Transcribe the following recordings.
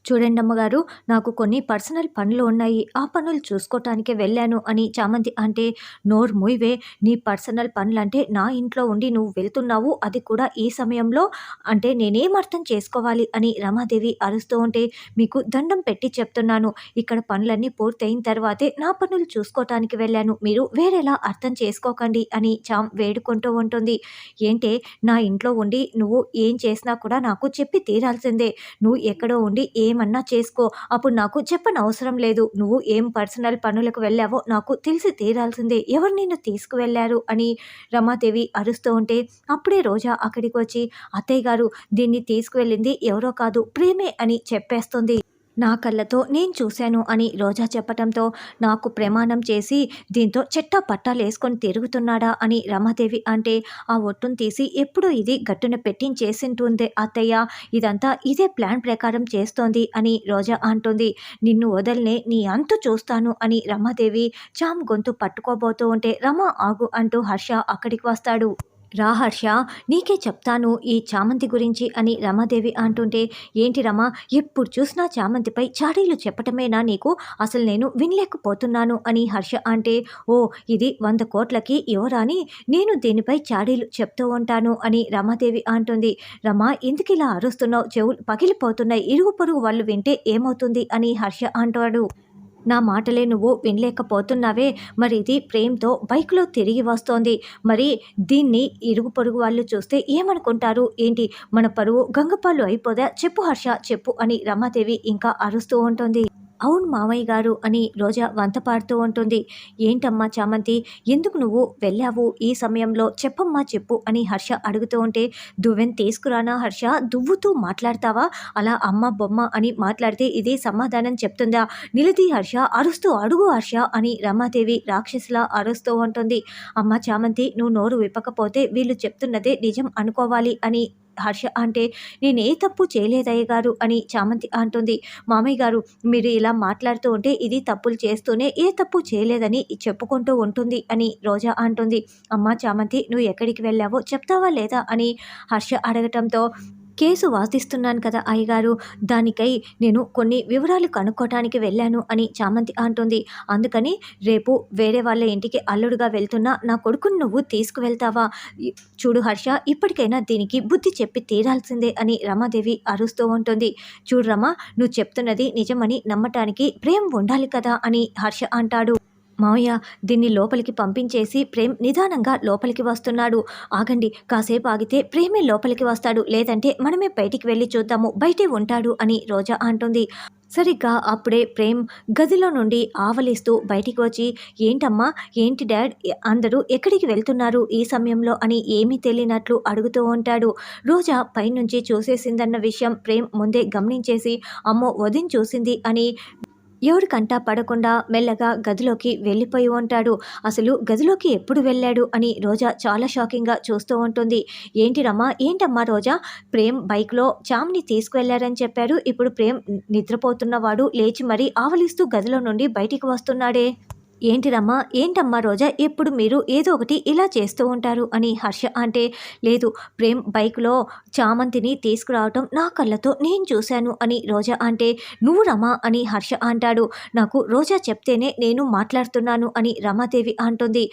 చూడండి అమ్మగారు, నాకు కొన్ని పర్సనల్ పనులు ఉన్నాయి. ఆ పనులు చూసుకోటానికే వెళ్ళాను అని చామంతి అంటే, నోరు మూయవే. నీ పర్సనల్ పనులంటే నా ఇంట్లో ఉండి నువ్వు వెళ్తున్నావు. అది కూడా ఈ సమయంలో అంటే నేనేం అర్థం చేసుకోవాలి అని రమాదేవి అరుస్తూ ఉంటే, మీకు దండం పెట్టి చెప్తున్నాను. ఇక్కడ పనులన్నీ పూర్తయిన తర్వాతే నా పనులు చూసుకోటానికి వెళ్ళాను. మీరు వేరేలా అర్థం చేసుకోకండి అని వేడుకుంటూ ఉంటుంది. ఏంటే నా ఇంట్లో ఉండి నువ్వు ఏం చేసినా కూడా నాకు చెప్పి తీరాల్సిందే. నువ్వు ఎక్కడో ఉండి ఏమన్నా చేసుకో. అప్పుడు నాకు చెప్పనవసరం లేదు. నువ్వు ఏం పర్సనల్ పనులకు వెళ్ళావో నాకు తెలిసి తీరాల్సిందే. ఎవరు నిన్ను తీసుకువెళ్లారు అని రమాదేవి అరుస్తూ ఉంటే, అప్పుడే రోజా అక్కడికి వచ్చి, అత్తయ్య గారు, దీన్ని తీసుకువెళ్ళింది ఎవరో కాదు ప్రేమే అని చెప్పేస్తుంది. నా కళ్ళతో నేను చూశాను అని రోజా చెప్పటంతో, నాకు ప్రమాణం చేసి దీంతో చెట్టా పట్టాలేసుకొని తిరుగుతున్నాడా అని రమాదేవి అంటే, ఆ ఒట్టును తీసి ఎప్పుడో ఇది గట్టున పెట్టించేసింటుంది అత్తయ్య. ఇదంతా ఇదే ప్లాన్ ప్రకారం చేస్తోంది అని రోజా అంటుంది. నిన్ను వదలనే, నీ అంతు చూస్తాను అని రమాదేవి గొంతు పట్టుకోబోతూ ఉంటే, రమా ఆగు అంటూ హర్ష అక్కడికి వస్తాడు. రా హర్ష, నీకే చెప్తాను ఈ చామంతి గురించి అని రమాదేవి అంటుంటే, ఏంటి రమా, ఎప్పుడు చూసినా చామంతిపై చాడీలు చెప్పటమేనా నీకు? అసలు నేను వినలేకపోతున్నాను అని హర్ష అంటే, ఓ ఇది 100 కోట్లకి యువరాని, నేను దీనిపై చాడీలు చెప్తూ ఉంటాను అని రమాదేవి అంటుంది. రమా, ఎందుకు ఇలా అరుస్తున్నావు? చెవులు పగిలిపోతున్నాయి. ఇరుగు పొరుగు వాళ్ళు వింటే ఏమవుతుంది అని హర్ష అంటాడు. నా మాటలే నువ్వు వినలేకపోతున్నావే. మరి ఇది ప్రేమ్‌తో బైక్‌లో తిరిగి వస్తోంది. మరి దీన్ని ఇరుగు పొరుగు వాళ్ళు చూస్తే ఏమనుకుంటారు? ఏంటి మన పరువు గంగపాలు అయిపోదా? చెప్పు హర్ష చెప్పు అని రమాదేవి ఇంకా అరుస్తూ ఉంటుంది. అవును మామయ్య గారు అని రోజా వంత పాడుతూ ఉంటుంది. ఏంటమ్మా చామంతి, ఎందుకు నువ్వు వెళ్ళావు ఈ సమయంలో? చెప్పమ్మా చెప్పు అని హర్ష అడుగుతూ ఉంటే, దువ్వెన తీసుకురానా హర్ష? దువ్వుతూ మాట్లాడతావా? అలా అమ్మ బొమ్మ అని మాట్లాడితే ఇది సమాధానం చెప్తుందా? నిలదీ హర్ష, అరుస్తూ అడుగు హర్ష అని రమాదేవి రాక్షసిలా అరుస్తూ ఉంటుంది. అమ్మ చామంతి, నువ్వు నోరు విప్పకపోతే వీళ్ళు చెప్తున్నదే నిజం అనుకోవాలి అని హర్ష అంటే, నేను ఏ తప్పు చేయలేదయ్య గారు అని చామంతి అంటుంది. మామయ్య గారు, మీరు ఇలా మాట్లాడుతూ ఉంటే ఇది తప్పులు చేస్తూనే ఏ తప్పు చేయలేదని చెప్పుకుంటూ ఉంటుంది అని రోజా అంటుంది. అమ్మా చామంతి, నువ్వు ఎక్కడికి వెళ్ళావో చెప్తావా లేదా అని హర్ష అడగటంతో, కేసు వాదిస్తున్నాను కదా అయ్యగారు, దానికై నేను కొన్ని వివరాలు కనుక్కోటానికి వెళ్ళాను అని చామంతి అంటుంది. అందుకని రేపు వేరే వాళ్ళ ఇంటికి అల్లుడుగా వెళ్తున్నా నా కొడుకుని నువ్వు తీసుకువెళ్తావా? చూడు హర్ష, ఇప్పటికైనా దీనికి బుద్ధి చెప్పి తీరాల్సిందే అని రమాదేవి అరుస్తూ ఉంటుంది. చూడు రమా, నువ్వు చెప్తున్నది నిజమని నమ్మటానికి ప్రేమ ఉండాలి కదా అని హర్ష అంటాడు. మావయ్య, దీన్ని లోపలికి పంపించేసి ప్రేమ్ నిదానంగా లోపలికి వస్తున్నాడు. ఆగండి, కాసేపు ఆగితే ప్రేమే లోపలికి వస్తాడు. లేదంటే మనమే బయటికి వెళ్ళి చూద్దాము, బయటే ఉంటాడు అని రోజా అంటుంది. సరిగ్గా అప్పుడే ప్రేమ్ గదిలో నుండి ఆవలిస్తూ బయటికి వచ్చి, ఏంటమ్మా, ఏంటి డాడ్, అందరూ ఎక్కడికి వెళ్తున్నారు ఈ సమయంలో అని ఏమీ తెలియనట్లు అడుగుతూ ఉంటాడు. రోజా పైనుంచి చూసేసిందన్న విషయం ప్రేమ్ ముందే గమనించేసి, అమ్మో వదిన చూసింది అని ఎవరికంటా పడకుండా మెల్లగా గదిలోకి వెళ్ళిపోయి ఉంటాడు. అసలు గదిలోకి ఎప్పుడు వెళ్ళాడు అని రోజా చాలా షాకింగ్గా చూస్తూ ఉంటుంది. ఏంటి రమా, ఏంటమ్మా రోజా, ప్రేమ్ బైక్లో చామ్ని తీసుకువెళ్లారని చెప్పారు. ఇప్పుడు ప్రేమ్ నిద్రపోతున్నవాడు లేచి మరీ ఆవలిస్తూ గదిలో నుండి బయటికి వస్తున్నాడే. ఏంటమ్మా రోజా, ఎప్పుడు మీరు ఏదో ఒకటి ఇలా చేస్తూ ఉంటారు అని హర్ష అంటే, లేదు, ప్రేమ్ బైక్లో చామంతిని తీసుకురావటం నా కళ్ళతో నేను చూశాను అని రోజా అంటే, నువ్వు రమా అని హర్ష అంటాడు. నాకు రోజా చెప్తేనే నేను మాట్లాడుతున్నాను అని రమాదేవి అంటుంది.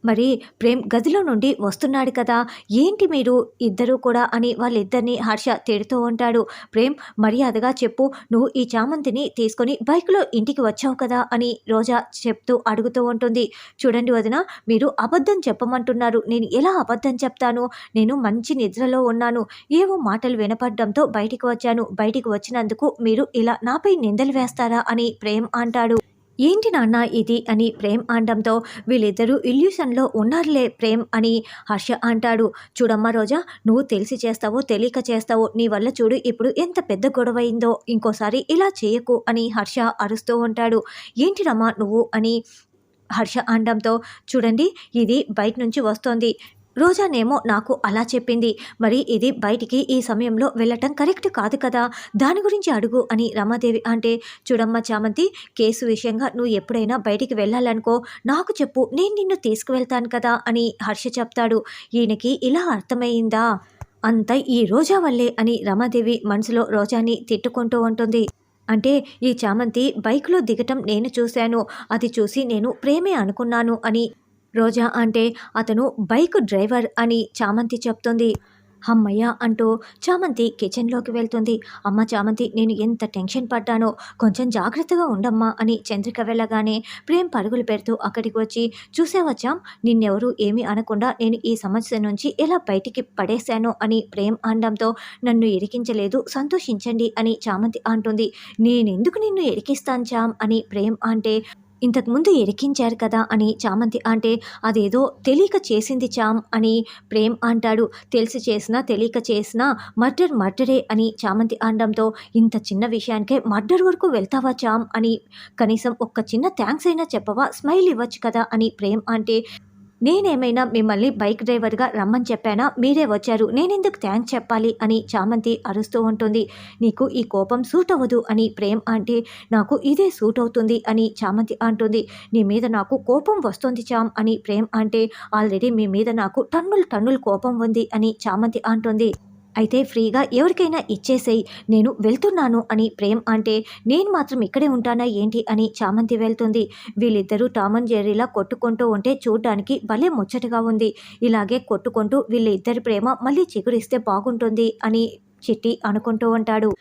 మరి ప్రేమ్ గదిలో నుండి వస్తున్నాడు కదా, ఏంటి మీరు ఇద్దరూ కూడా అని వాళ్ళిద్దరిని హర్ష తిడుతూ ఉంటాడు. ప్రేమ్, మర్యాదగా చెప్పు, నువ్వు ఈ చామంతిని తీసుకొని బైక్లో ఇంటికి వచ్చావు కదా అని రోజా చెప్తూ అడుగుతూ ఉంటుంది. చూడండి వదిన, మీరు అబద్ధం చెప్పమంటున్నారు. నేను ఎలా అబద్ధం చెప్తాను? నేను మంచి నిద్రలో ఉన్నాను. ఏవో మాటలు వినపడడంతో బయటికి వచ్చాను. బయటికి వచ్చినందుకు మీరు ఇలా నాపై నిందలు వేస్తారా అని ప్రేమ్ అంటాడు. ఏంటి నాన్న ఇది అని ప్రేమ్ అనడంతో, వీళ్ళిద్దరూ ఇల్యూషన్లో ఉన్నారులే ప్రేమ్ అని హర్ష అంటాడు. చూడమ్మా రోజా, నువ్వు తెలిసి చేస్తావో తెలియక చేస్తావో, నీ వల్ల చూడు ఇప్పుడు ఎంత పెద్ద గొడవైందో, ఇంకోసారి ఇలా చేయకు అని హర్ష అరుస్తూ ఉంటాడు. ఏంటి రమ్మా నువ్వు అని హర్ష అనడంతో, చూడండి ఇది బయట నుంచి వస్తోంది, రోజానేమో నాకు అలా చెప్పింది. మరి ఇది బయటికి ఈ సమయంలో వెళ్ళటం కరెక్ట్ కాదు కదా, దాని గురించి అడుగు అని రమాదేవి అంటే, చూడమ్మ చామంతి, కేసు విషయంగా నువ్వు ఎప్పుడైనా బయటికి వెళ్ళాలనుకో నాకు చెప్పు, నేను నిన్ను తీసుకువెళ్తాను కదా అని హర్ష చెప్తాడు. ఈయనకి ఇలా అర్థమైందా, అంతా ఈ రోజా వల్లే అని రమాదేవి మనసులో రోజాని తిట్టుకుంటూ ఉంటుంది. అంటే ఈ చామంతి బైక్‌లో దిగటం నేను చూశాను. అది చూసి నేను ప్రేమే అనుకున్నాను అని రోజా అంటే, అతను బైక్ డ్రైవర్ అని చామంతి చెప్తుంది. హమ్మయ్య! అంటూ చామంతి కిచెన్‌లోకి వెళ్తుంది. అమ్మ చామంతి, నేను ఎంత టెన్షన్ పడ్డానో, కొంచెం జాగ్రత్తగా ఉండమ్మా అని చంద్రిక వెళ్ళగానే ప్రేమ్ పరుగులు పెడుతూ అక్కడికి వచ్చి, చూసావా చామ్, నిన్నెవరు ఏమీ అనకుండా నేను ఈ సమస్య నుంచి ఎలా బయటికి పడేశానో అని ప్రేమ్ అనడంతో, నన్ను ఇరికించలేదు, సంతోషించండి అని చామంతి అంటుంది. నేనెందుకు నిన్ను ఇరికిస్తాను చామ్ అని ప్రేమ్ అంటే, ఇంతకుముందు ఇరికించారు కదా అని చామంతి అంటే, అదేదో తెలియక చేసింది చామ్ అని ప్రేమ్ అంటాడు. తెలిసి చేసినా తెలియక చేసినా మర్డర్ మర్డరే అని చామంతి అనడంతో, ఇంత చిన్న విషయానికే మర్డర్ వరకు వెళ్తావా చామ్ అని, కనీసం ఒక్క చిన్న థ్యాంక్స్ అయినా చెప్పవా, స్మైల్ ఇవ్వచ్చు కదా అని ప్రేమ్ అంటే, నేనేమైనా మిమ్మల్ని బైక్ డ్రైవర్‌గా రమ్మని చెప్పానా? మీరే వచ్చారు. నేనెందుకు థాంక్స్ చెప్పాలి అని చామంతి అరుస్తూ ఉంటుంది. నీకు ఈ కోపం సూట్ అవ్వదు అని ప్రేమ్ అంటే, నాకు ఇదే సూట్ అవుతుంది అని చామంతి అంటుంది. నీ మీద నాకు కోపం వస్తోంది చామ్ అని ప్రేమ్ అంటే, ఆల్రెడీ మీ మీద నాకు టన్నులు టన్నులు కోపం ఉంది అని చామంతి అంటుంది. అయితే ఫ్రీగా ఎవరికైనా ఇచ్చేసేయ్, నేను వెళ్తున్నాను అని ప్రేమ్ అంటే, నేను మాత్రం ఇక్కడే ఉంటానా ఏంటి అని చామంతి వెళ్తుంది. వీళ్ళిద్దరూ టామ్ అండ్ జెర్రీలా కొట్టుకుంటూ ఉంటే చూడ్డానికి భలే ముచ్చటగా ఉంది. ఇలాగే కొట్టుకుంటూ వీళ్ళ ఇద్దరి ప్రేమ మళ్ళీ చిగురిస్తే బాగుంటుంది అని చిట్టి అనుకుంటూ ఉంటాడు.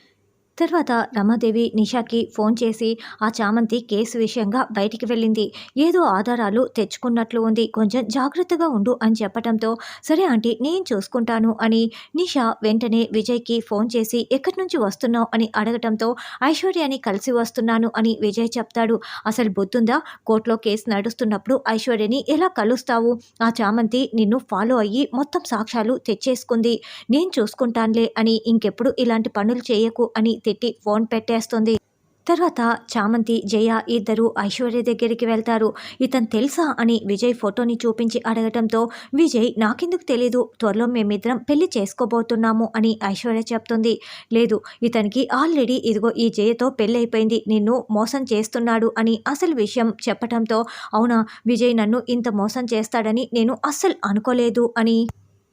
తర్వాత రమాదేవి నిషాకి ఫోన్ చేసి ఆ చామంతి కేసు విషయంగా బయటికి వెళ్ళింది. ఏదో ఆధారాలు తెచ్చుకున్నట్లు ఉంది. కొంచెం జాగ్రత్తగా ఉండు అని చెప్పటంతో, సరే ఆంటీ నేను చూసుకుంటాను అని నిషా వెంటనే విజయ్‌కి ఫోన్ చేసి ఎక్కడి నుంచి వస్తున్నావు అని అడగటంతో, ఐశ్వర్యని కలిసి వస్తున్నాను అని విజయ్ చెప్తాడు. అసలు బుద్ధుందా? కోర్టులో కేసు నడుస్తున్నప్పుడు ఐశ్వర్యని ఎలా కలుస్తావు? ఆ చామంతి నిన్ను ఫాలో అయ్యి మొత్తం సాక్ష్యాలు తెచ్చేసుకుంది. నేను చూసుకుంటానులే అని ఇంకెప్పుడు ఇలాంటి పనులు చేయకు అని తిట్టి ఫోన్ పెట్టేస్తుంది. తర్వాత చామంతి, జయ ఇద్దరు ఐశ్వర్య దగ్గరికి వెళ్తారు. ఇతను తెలుసా అని విజయ్ ఫోటోని చూపించి అడగటంతో, విజయ్ నాకెందుకు తెలీదు, త్వరలో మేమిద్దరం పెళ్లి చేసుకోబోతున్నాము అని ఐశ్వర్య చెప్తుంది. లేదు, ఇతనికి ఆల్రెడీ ఇదిగో ఈ జయతో పెళ్ళైపోయింది, నిన్ను మోసం చేస్తున్నాడు అని అసలు విషయం చెప్పటంతో, అవునా, విజయ్ నన్ను ఇంత మోసం చేస్తాడని నేను అస్సలు అనుకోలేదు అని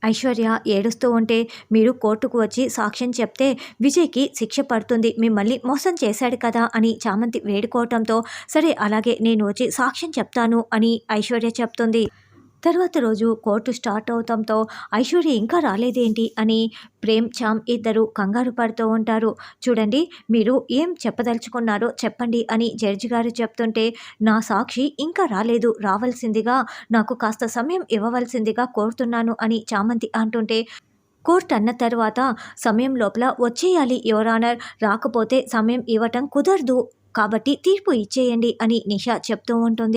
ఐశ్వర్య ఏడుస్తూ ఉంటే, మీరు కోర్టుకు వచ్చి సాక్ష్యం చెప్తే విజయ్‌కి శిక్ష పడుతుంది. మిమ్మల్ని మోసం చేశాడు కదా అని చామంతి వేడుకోవటంతో, సరే అలాగే నేను వచ్చి సాక్ష్యం చెప్తాను అని ఐశ్వర్య చెప్తుంది. తర్వాత రోజు కోర్టు స్టార్ట్ అవటంతో, ఐశ్వర్య ఇంకా రాలేదేంటి అని ప్రేమ్, చామ్ ఇద్దరు కంగారు పడుతూ ఉంటారు. చూడండి, మీరు ఏం చెప్పదలుచుకున్నారో చెప్పండి అని జడ్జి గారు చెప్తుంటే, నా సాక్షి ఇంకా రాలేదు, రావాల్సిందిగా నాకు కాస్త సమయం ఇవ్వవలసిందిగా కోరుతున్నాను అని చామంతి అంటుంటే, కోర్ట్ అన్న తర్వాత సమయం లోపల వచ్చేయాలి యువర్ ఆనర్, రాకపోతే సమయం ఇవ్వటం కుదరదు, కాబట్టి తీర్పు ఇచ్చేయండి అని నిషా చెప్తూ ఉంటుంది.